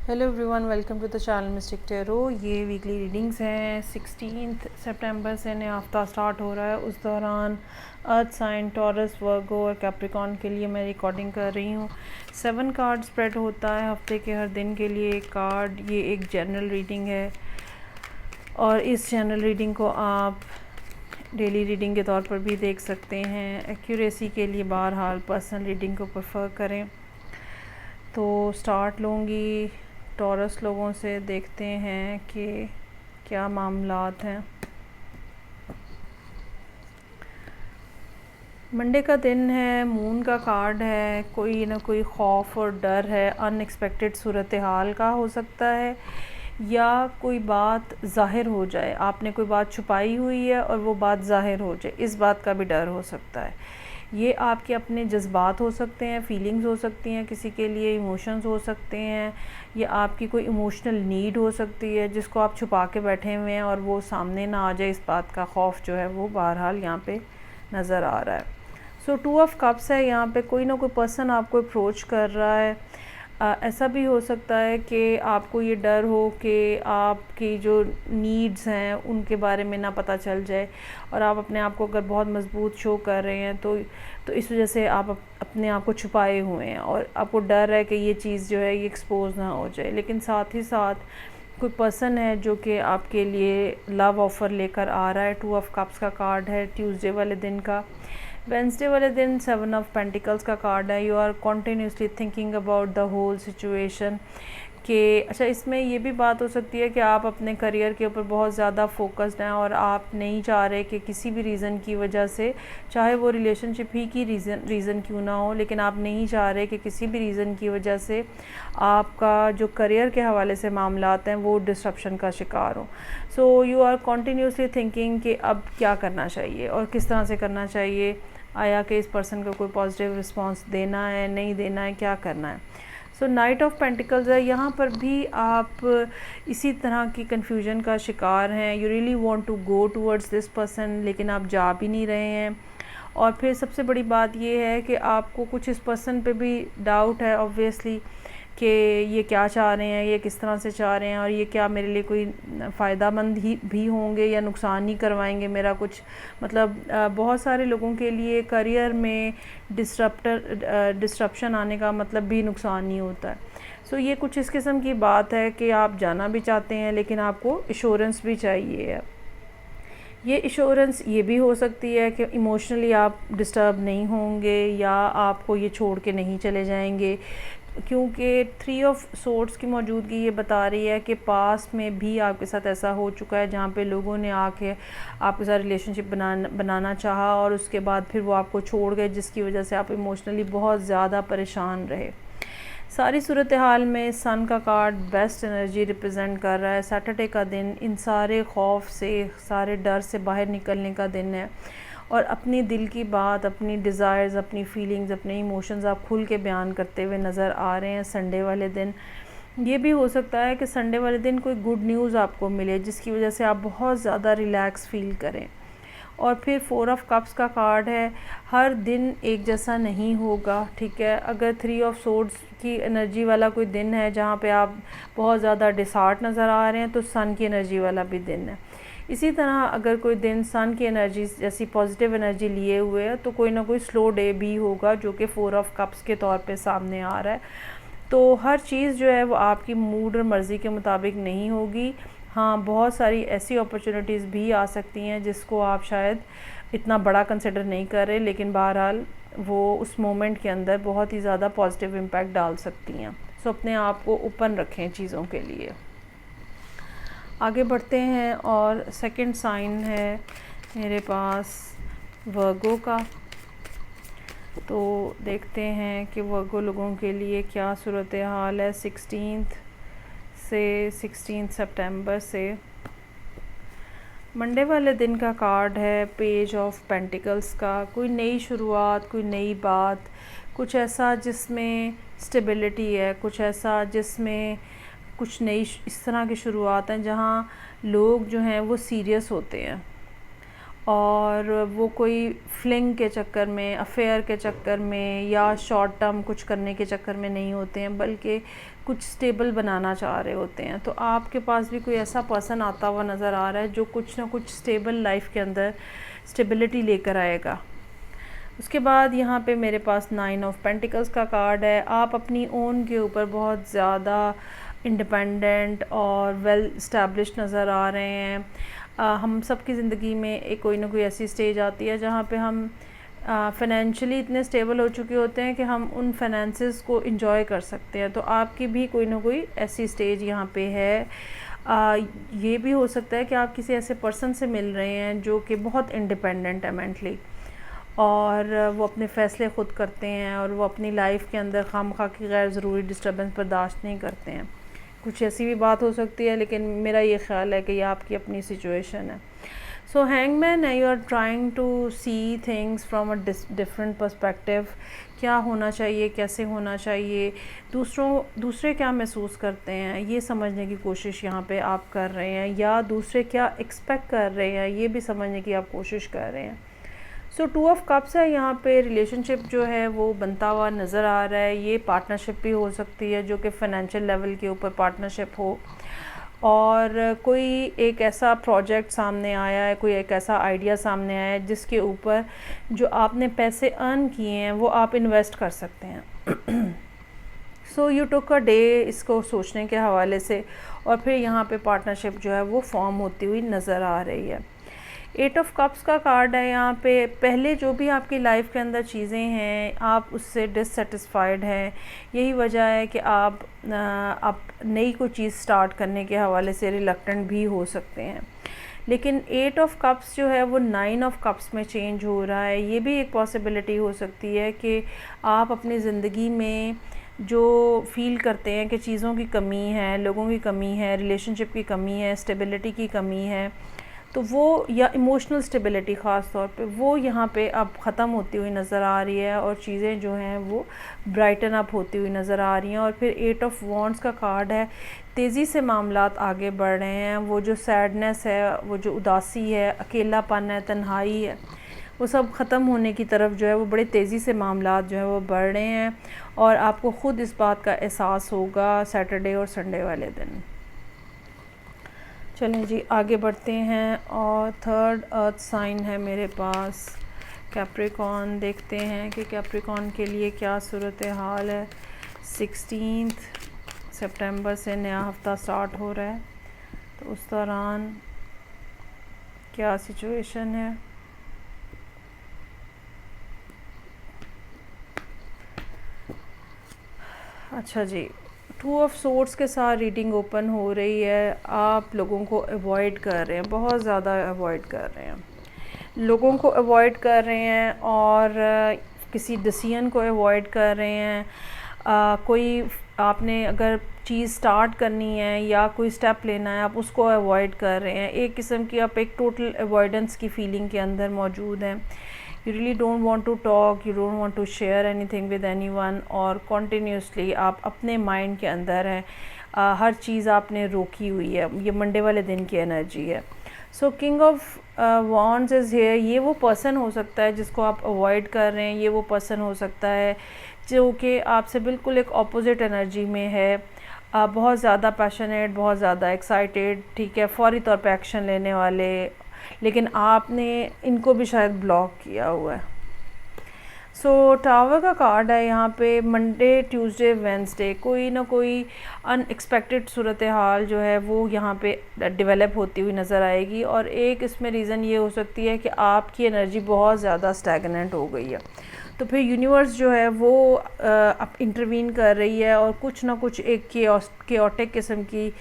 Hello everyone, welcome to the channel mystic tarot. ये weekly readings हैं। 16 सितंबर से नया हफ्ता स्टार्ट हो रहा है। उस दौरान अर्थ साइन, टॉरस, वर्गो और कैप्रिकॉन के लिए मैं रिकॉर्डिंग कर रही हूँ। 7 कार्ड स्प्रेड होता है हफ्ते के हर दिन के लिए एक कार्ड। ये एक जनरल रीडिंग है और इस जनरल रीडिंग को आप डेली रीडिंग के तौर पर भी देख सकते हैं। एक्यूरेसी के लिए बहरहाल पर्सनल रीडिंग को प्रेफर करें। तो स्टार्ट लूँगी टॉरस लोगों से, देखते हैं कि क्या मामलात हैं। मंडे का दिन है, मून का कार्ड है। कोई ना कोई खौफ और डर है, अनएक्सपेक्टेड सूरत हाल का हो सकता है या कोई बात ज़ाहिर हो जाए। आपने कोई बात छुपाई हुई है और वो बात ज़ाहिर हो जाए, इस बात का भी डर हो सकता है। ये आपके अपने जज्बात हो सकते हैं, फीलिंग्स हो सकती हैं, किसी के लिए इमोशंस हो सकते हैं, या आपकी कोई इमोशनल नीड हो सकती है जिसको आप छुपा के बैठे हुए हैं और वो सामने ना आ जाए। इस बात का खौफ जो है वो बहरहाल यहाँ पे नज़र आ रहा है। सो 2 ऑफ कप्स है यहाँ पे। कोई ना कोई पर्सन आपको अप्रोच कर रहा है। ऐसा भी हो सकता है कि आपको ये डर हो कि आपकी जो नीड्स हैं उनके बारे में ना पता चल जाए और आप अपने आप को अगर बहुत मजबूत शो कर रहे हैं तो इस वजह से आप अपने आप को छुपाए हुए हैं और आपको डर है कि ये चीज़ जो है ये एक्सपोज ना हो जाए। लेकिन साथ ही साथ कोई पर्सन है जो कि आपके लिए लव ऑफ़र लेकर आ रहा है। 2 ऑफ कप्स का कार्ड है ट्यूसडे वाले दिन का। वेंसडे वाले दिन 7 ऑफ पेंटिकल्स का कार्ड है। You are continuously thinking about the whole situation कि अच्छा, इसमें ये भी बात हो सकती है कि आप अपने करियर के ऊपर बहुत ज़्यादा फोकस्ड हैं और आप नहीं चाह रहे कि किसी भी रीज़न की वजह से, चाहे वो रिलेशनशिप ही की रीज़न क्यों ना हो, लेकिन आप नहीं चाह रहे कि किसी भी रीज़न की वजह से आपका जो करियर के हवाले से मामलात हैं वो डिस्ट्रप्शन का शिकार हो। So you are continuously thinking कि अब क्या करना चाहिए और किस तरह से करना चाहिए। आया कि इस पर्सन को कोई पॉजिटिव रिस्पॉन्स देना है, नहीं देना है, क्या करना है। सो नाइट ऑफ पेंटिकल्स है। यहाँ पर भी आप इसी तरह की कन्फ्यूजन का शिकार हैं। You really want to go towards this person, लेकिन आप जा भी नहीं रहे हैं। और फिर सबसे बड़ी बात ये है कि आपको कुछ इस पर्सन पे भी डाउट है ऑब्वियसली कि ये क्या चाह रहे हैं, ये किस तरह से चाह रहे हैं और ये क्या मेरे लिए कोई फ़ायदामंद ही भी होंगे या नुकसान ही करवाएंगे मेरा कुछ। मतलब बहुत सारे लोगों के लिए करियर में डिस्ट्रप्शन आने का मतलब भी नुकसान ही होता है। सो ये कुछ इस किस्म की बात है कि आप जाना भी चाहते हैं लेकिन आपको एश्योरेंस भी चाहिए है। ये एश्योरेंस ये भी हो सकती है कि इमोशनली आप डिस्टर्ब नहीं होंगे या आपको ये छोड़ के नहीं चले जाएंगे, क्योंकि 3 ऑफ सोर्ड्स की मौजूदगी ये बता रही है कि पास में भी आपके साथ ऐसा हो चुका है जहाँ पे लोगों ने आके आपके साथ रिलेशनशिप बनाना चाहा और उसके बाद फिर वो आपको छोड़ गए, जिसकी वजह से आप इमोशनली बहुत ज़्यादा परेशान रहे। सारी सूरत हाल में सन का कार्ड बेस्ट एनर्जी रिप्रेजेंट कर रहा है। सैटरडे का दिन इन सारे खौफ से, सारे डर से बाहर निकलने का दिन है और अपनी दिल की बात, अपनी डिज़ायर्स, अपनी फीलिंग्स, अपने इमोशंस आप खुल के बयान करते हुए नज़र आ रहे हैं संडे वाले दिन। ये भी हो सकता है कि संडे वाले दिन कोई गुड न्यूज़ आपको मिले जिसकी वजह से आप बहुत ज़्यादा रिलैक्स फील करें। और फिर 4 ऑफ कप्स का कार्ड है। हर दिन एक जैसा नहीं होगा, ठीक है। अगर 3 ऑफ सोर्ड्स की एनर्जी वाला कोई दिन है जहाँ पे आप बहुत ज़्यादा डिसहार्ट नज़र आ रहे हैं तो सन की एनर्जी वाला भी दिन है। इसी तरह अगर कोई दिन सन की एनर्जी जैसी पॉजिटिव एनर्जी लिए हुए है तो कोई ना कोई स्लो डे भी होगा जो कि 4 ऑफ कप्स के तौर पे सामने आ रहा है। तो हर चीज़ जो है वो आपकी मूड और मर्ज़ी के मुताबिक नहीं होगी। हाँ, बहुत सारी ऐसी अपॉर्चुनिटीज़ भी आ सकती हैं जिसको आप शायद इतना बड़ा कंसिडर नहीं कर रहे, लेकिन बहरहाल वो उस मोमेंट के अंदर बहुत ही ज़्यादा पॉजिटिव इम्पैक्ट डाल सकती हैं। सो अपने आप को ओपन रखें चीज़ों के लिए। आगे बढ़ते हैं और सेकंड साइन है मेरे पास वर्गो का। तो देखते हैं कि वर्गो लोगों के लिए क्या सूरत हाल है 16 सितंबर से। मंडे वाले दिन का कार्ड है पेज ऑफ पेंटिकल्स का। कोई नई शुरुआत, कोई नई बात, कुछ ऐसा जिसमें स्टेबिलिटी है, कुछ ऐसा जिसमें कुछ नई इस तरह की शुरुआत हैं जहाँ लोग जो हैं वो सीरियस होते हैं और वो कोई फ्लिंग के चक्कर में, अफेयर के चक्कर में या शॉर्ट टर्म कुछ करने के चक्कर में नहीं होते हैं, बल्कि कुछ स्टेबल बनाना चाह रहे होते हैं। तो आपके पास भी कोई ऐसा पर्सन आता हुआ नज़र आ रहा है जो कुछ ना कुछ स्टेबल लाइफ के अंदर स्टेबिलिटी लेकर आएगा। उसके बाद यहाँ पे मेरे पास 9 ऑफ पेंटिकल्स का कार्ड है। आप अपनी ओन के ऊपर बहुत ज़्यादा इंडिपेंडेंट और वेल इस्टेब्लिश्ड नज़र आ रहे हैं। हम सब की ज़िंदगी में एक कोई ना कोई ऐसी स्टेज आती है जहाँ पे हम फ़ाइनेंशियली इतने स्टेबल हो चुके होते हैं कि हम उन फाइनेंसेस को इंजॉय कर सकते हैं। तो आपकी भी कोई ना कोई ऐसी स्टेज यहाँ पे है। ये भी हो सकता है कि आप किसी ऐसे पर्सन से मिल रहे हैं जो कि बहुत इंडिपेंडेंट है मेंटली, और वो अपने फ़ैसले ख़ुद करते हैं और वो अपनी लाइफ के अंदर खामखा की गैर ज़रूरी डिस्टर्बेंस बर्दाश्त नहीं करते हैं। कुछ ऐसी भी बात हो सकती है, लेकिन मेरा ये ख़्याल है कि ये आपकी अपनी सिचुएशन है। सो हैंगमैन है, you are trying to see things from a different perspective. क्या होना चाहिए, कैसे होना चाहिए, दूसरे क्या महसूस करते हैं, ये समझने की कोशिश यहाँ पे आप कर रहे हैं, या दूसरे क्या एक्सपेक्ट कर रहे हैं ये भी समझने की आप कोशिश कर रहे हैं। सो 2 ऑफ कप्स है यहाँ पे। रिलेशनशिप जो है वो बनता हुआ नज़र आ रहा है। ये पार्टनरशिप भी हो सकती है जो कि फ़ाइनेंशियल लेवल के ऊपर पार्टनरशिप हो, और कोई एक ऐसा प्रोजेक्ट सामने आया है, कोई एक ऐसा आइडिया सामने आया है जिसके ऊपर जो आपने पैसे अर्न किए हैं वो आप इन्वेस्ट कर सकते हैं। So you took a day इसको सोचने के हवाले से, और फिर यहाँ पे पार्टनरशिप जो है वो फॉर्म होती हुई नज़र आ रही है। 8 ऑफ कप्स का कार्ड है यहाँ पे। पहले जो भी आपकी लाइफ के अंदर चीज़ें हैं आप उससे डिससेटिस्फाइड हैं। यही वजह है कि आप नई कोई चीज़ स्टार्ट करने के हवाले से रिलक्टेंट भी हो सकते हैं। लेकिन 8 ऑफ कप्स जो है वो 9 ऑफ कप्स में चेंज हो रहा है। ये भी एक पॉसिबिलिटी हो सकती है कि आप अपनी ज़िंदगी में जो फील करते हैं कि चीज़ों की कमी है, लोगों की कमी है, रिलेशनशिप की कमी है, स्टेबिलिटी की कमी है, तो वो, या इमोशनल स्टेबिलिटी ख़ास तौर पे, वो यहाँ पे अब ख़त्म होती हुई नज़र आ रही है और चीज़ें जो हैं वो ब्राइटन अप होती हुई नज़र आ रही हैं। और फिर 8 ऑफ वॉन्ड्स का कार्ड है। तेज़ी से मामलात आगे बढ़ रहे हैं। वो जो सैडनेस है, वो जो उदासी है, अकेलापन है, तन्हाई है, वो सब ख़त्म होने की तरफ जो है वो बड़े तेज़ी से मामलात जो है वो बढ़ रहे हैं, और आपको ख़ुद इस बात का एहसास होगा सैटरडे और संडे वाले दिन। चलें जी आगे बढ़ते हैं। और 3rd अर्थ साइन है मेरे पास, कैप्रिकॉर्न। देखते हैं कि कैप्रिकॉर्न के लिए क्या सूरत हाल है। 16 सितंबर से नया हफ्ता स्टार्ट हो रहा है, तो उस दौरान क्या सिचुएशन है। अच्छा जी, 2 ऑफ सोर्ड्स के साथ रीडिंग ओपन हो रही है। आप लोगों को अवॉइड कर रहे हैं, बहुत ज़्यादा अवॉइड कर रहे हैं, लोगों को अवॉइड कर रहे हैं, और किसी डिसीजन को अवॉइड कर रहे हैं। कोई आपने अगर चीज़ स्टार्ट करनी है या कोई स्टेप लेना है, आप उसको अवॉइड कर रहे हैं। एक किस्म की आप एक टोटल अवॉइडेंस की फीलिंग के अंदर मौजूद हैं। You really don't want to talk, you don't want to share anything with anyone, और continuously आप अपने माइंड के अंदर हैं। हर चीज़ आपने रोकी हुई है। ये मंडे वाले दिन की एनर्जी है। So king of wands is here. ये वो पर्सन हो सकता है जिसको आप अवॉइड कर रहे हैं। ये वो पर्सन हो सकता है जो कि आपसे बिल्कुल एक ऑपोजिट एनर्जी में है। बहुत ज़्यादा पैशनेट, बहुत ज़्यादा एक्साइटेड, ठीक है, फौरी तौर पे एक्शन लेने वाले, लेकिन आपने इनको भी शायद ब्लॉक किया हुआ है। सो टावर का कार्ड है यहाँ पे। मंडे, ट्यूसडे, वेंसडे कोई ना कोई अनएक्सपेक्टेड सूरत हाल जो है वो यहाँ पे डेवलप होती हुई नज़र आएगी, और एक इसमें रीज़न ये हो सकती है कि आपकी एनर्जी बहुत ज़्यादा स्टैगनेंट हो गई है, तो फिर यूनिवर्स जो है वो अब इंटरवीन कर रही है, और कुछ ना कुछ एक केओटिक किस्म की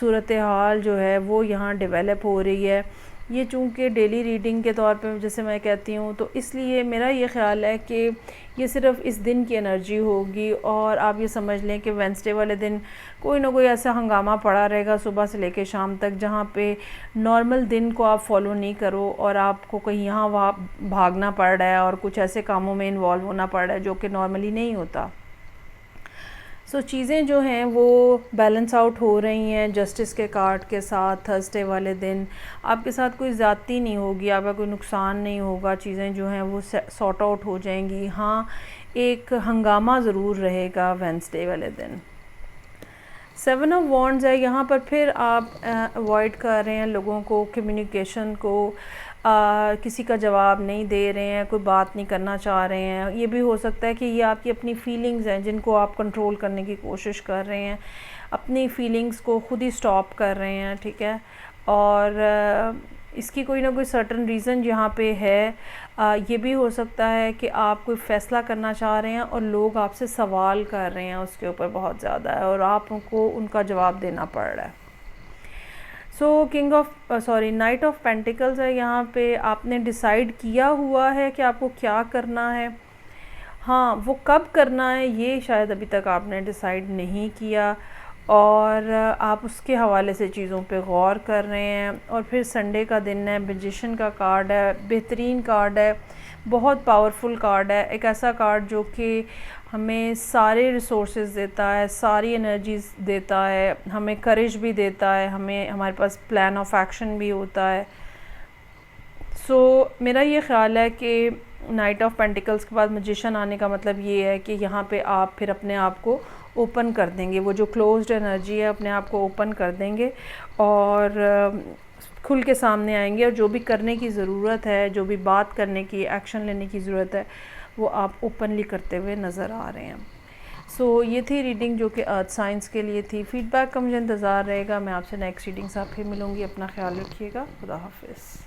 सूरत हाल जो है वो यहाँ डेवलप हो रही है। ये चूँकि डेली रीडिंग के तौर पे जैसे मैं कहती हूँ, तो इसलिए मेरा ये ख़्याल है कि ये सिर्फ़ इस दिन की एनर्जी होगी, और आप ये समझ लें कि वेंसडे वाले दिन कोई ना कोई ऐसा हंगामा पड़ा रहेगा सुबह से लेकर शाम तक, जहाँ पे नॉर्मल दिन को आप फॉलो नहीं करो और आपको कहीं यहाँ वहाँ भागना पड़ रहा है और कुछ ऐसे कामों में इन्वॉल्व होना पड़ रहा है जो कि नॉर्मली नहीं होता। सो चीज़ें जो हैं वो बैलेंस आउट हो रही हैं जस्टिस के कार्ड के साथ। थर्सडे वाले दिन आपके साथ कोई ज़्यादती नहीं होगी, आपका कोई नुकसान नहीं होगा, चीज़ें जो हैं वो सॉर्ट आउट हो जाएंगी। हाँ, एक हंगामा ज़रूर रहेगा वेंसडे वाले दिन। 7 ऑफ वॉन्ड्स है, यहाँ पर फिर आप अवॉइड कर रहे हैं लोगों को, कम्युनिकेशन को, किसी का जवाब नहीं दे रहे हैं, कोई बात नहीं करना चाह रहे हैं। ये भी हो सकता है कि ये आपकी अपनी फीलिंग्स हैं जिनको आप कंट्रोल करने की कोशिश कर रहे हैं, अपनी फीलिंग्स को खुद ही स्टॉप कर रहे हैं, ठीक है। और इसकी कोई ना कोई सर्टन रीज़न यहाँ पे है। ये भी हो सकता है कि आप कोई फ़ैसला करना चाह रहे हैं और लोग आपसे सवाल कर रहे हैं उसके ऊपर बहुत ज़्यादा है और आपको उनका जवाब देना पड़ रहा है। सो नाइट ऑफ पेंटिकल्स है, यहाँ पे आपने डिसाइड किया हुआ है कि आपको क्या करना है। हाँ, वो कब करना है ये शायद अभी तक आपने डिसाइड नहीं किया और आप उसके हवाले से चीज़ों पे गौर कर रहे हैं। और फिर संडे का दिन है, मैजिशियन का कार्ड है, बेहतरीन कार्ड है, बहुत पावरफुल कार्ड है, एक ऐसा कार्ड जो कि हमें सारे रिसोर्सेज देता है, सारी एनर्जीज देता है, हमें करेज भी देता है, हमें हमारे पास प्लान ऑफ एक्शन भी होता है। मेरा ये ख़्याल है कि नाइट ऑफ पेंटिकल्स के बाद मैजिशियन आने का मतलब ये है कि यहाँ पे आप फिर अपने आप को ओपन कर देंगे, वो जो क्लोज्ड एनर्जी है अपने आप को ओपन कर देंगे और खुल के सामने आएंगे और जो भी करने की ज़रूरत है, जो भी बात करने की, एक्शन लेने की ज़रूरत है, वो आप ओपनली करते हुए नज़र आ रहे हैं। ये थी रीडिंग जो कि अर्थ साइंस के लिए थी। फीडबैक का मुझे इंतज़ार रहेगा। मैं आपसे नेक्स्ट रीडिंग से फिर मिलूँगी। अपना ख्याल रखिएगा। खुदा हाफिज़।